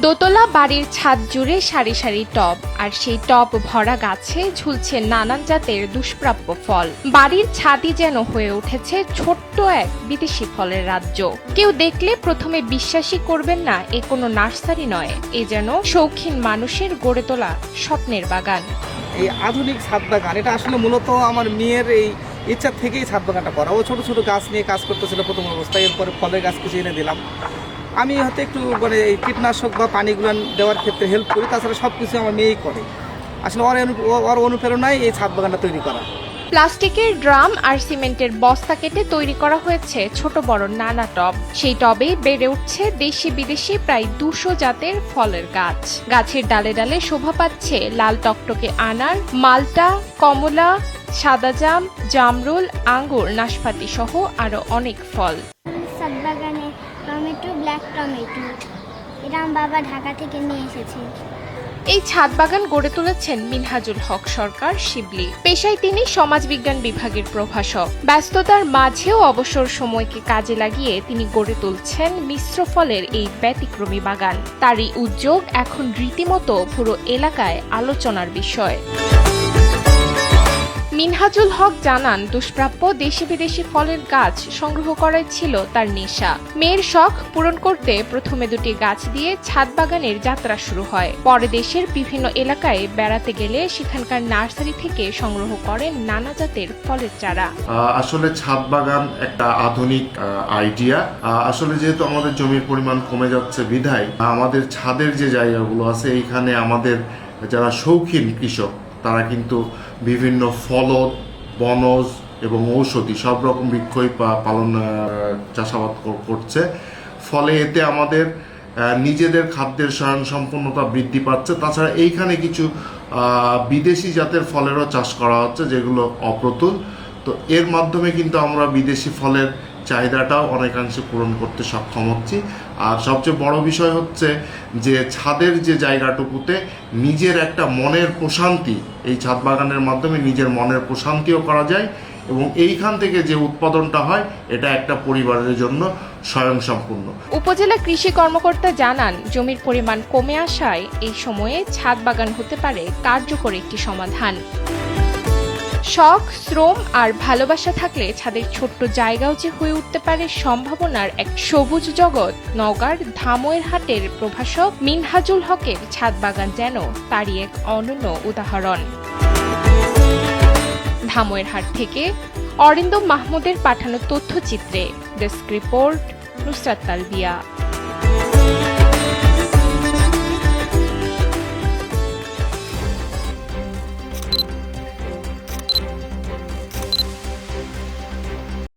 দোতলা বাড়ির ছাদ জুড়ে সারি সারি টব, আর সেই টব ভরা গাছে ঝুলছে নানান জাতের দুষ্প্রাপ্য ফল। বাড়ির ছাদই যেন হয়ে উঠেছে ছোট্ট এক বিদেশি ফলের রাজ্য। কেউ দেখলে প্রথমে বিশ্বাসই করবেন না এ কোনো নার্সারি নয়, এ যেন শৌখিন মানুষের গড়ে তোলা স্বপ্নের বাগান। এই আধুনিক ছাদ বাগান এটা আসলে মূলত আমার মেয়ের এই ইচ্ছা থেকেই ছাদ বাগানটা করা। ও ছোট ছোট গাছ নিয়ে কাজ করতেছিল প্রথম অবস্থায়, এরপরে ফলের গাছ কিছু এনে দিলাম। আমি হয়তো একটু মানে এই কীটনাশক বা পানিগুলো দেওয়ার ক্ষেত্রে হেল্প করি, তাছাড়া সব কিছু আমার মেয়েই করে। আসলে ওর অনুপ্রেরণায় এই ছাদ বাগানটা তৈরি করা। প্লাস্টিকের ড্রাম আর সিমেন্টের বস্তা কেটে তৈরি করা হয়েছে ছোট বড় নানা টব। সেই টবে বেড়ে উঠছে দেশি বিদেশি প্রায় 200 জাতের ফলের গাছ। গাছের ডালে ডালে শোভা পাচ্ছে লাল টকটকে আনার, মালটা, কমলা, সাদা জাম, জামরুল, আঙ্গুর, নাশপাতি সহ আরো অনেক ফল। ছাদ বাগানে টমেটো, ব্ল্যাক টমেটো, এটা আমার বাবা ঢাকা থেকে নিয়ে এসেছে। এই ছাদ বাগান গড়ে তুলেছেন মিনহাজুল হক সরকার শিবলি। পেশায় তিনি সমাজবিজ্ঞান বিভাগের প্রভাষক। ব্যস্ততার মাঝেও অবসর সময়কে কাজে লাগিয়ে তিনি গড়ে তুলছেন মিশ্র ফলের এই ব্যতিক্রমী বাগান। তারই উদ্যোগ এখন রীতিমতো পুরো এলাকায় আলোচনার বিষয়। মিনহাজুল হক জানান, দুষ্প্রাপ্য দেশি বিদেশি ফলের গাছ সংগ্রহ করাই ছিল তার নেশা। মেয়ের শখ পূরণ করতে প্রথমে দুটি গাছ দিয়ে ছাদ বাগানের যাত্রা শুরু হয়। পরে দেশের বিভিন্ন এলাকায় বেড়াতে গেলে সেখানকার নার্সারি থেকে সংগ্রহ করেন নানা জাতের ফলের চারা। আসলে ছাদ বাগান একটা আধুনিক আইডিয়া। আসলে যেহেতু আমাদের জমির পরিমাণ কমে যাচ্ছে বিধায় আমাদের ছাদের যে জায়গাগুলো আছে এইখানে আমাদের যারা শৌখিন কৃষক তারা কিন্তু বিভিন্ন ফলদ, বনজ এবং ঔষধি সব রকম বৃক্ষই পালন চাষাবাদ করছে। ফলে এতে আমাদের নিজেদের খাদ্যের স্বয়ংসম্পূর্ণতা বৃদ্ধি পাচ্ছে। তাছাড়া এইখানে কিছু বিদেশি জাতের ফলেরও চাষ করা হচ্ছে যেগুলো অপ্রতুল। তো এর মাধ্যমে কিন্তু আমরা বিদেশি ফলের চাহিদাটাও অনেকাংশে পূরণ করতে সক্ষম হচ্ছি। আর সবচেয়ে বড় বিষয় হচ্ছে যে ছাদের যে জায়গাটুকুতে নিজের একটা মনের প্রশান্তি, এই ছাদ বাগানের মাধ্যমে নিজের মনের প্রশান্তিও করা যায় এবং এইখান থেকে যে উৎপাদনটা হয় এটা একটা পরিবারের জন্য স্বয়ংসম্পূর্ণ। উপজেলা কৃষি কর্মকর্তা জানান, জমির পরিমাণ কমে আসায় এই সময়ে ছাদ বাগান হতে পারে কার্যকর একটি সমাধান। শখ, শ্রম আর ভালোবাসা থাকলে ছাদের ছোট্ট জায়গাও যে হয়ে উঠতে পারে সম্ভাবনার এক সবুজ জগৎ। নওগাঁর ধামইর হাটের প্রভাষক মিনহাজুল হকের ছাদ বাগান যেন তারই এক অনন্য উদাহরণ। ধামইর হাট থেকে অরিন্দম মাহমুদের পাঠানো তথ্যচিত্রে ডেস্ক রিপোর্ট, নুসরাত তালবিয়া।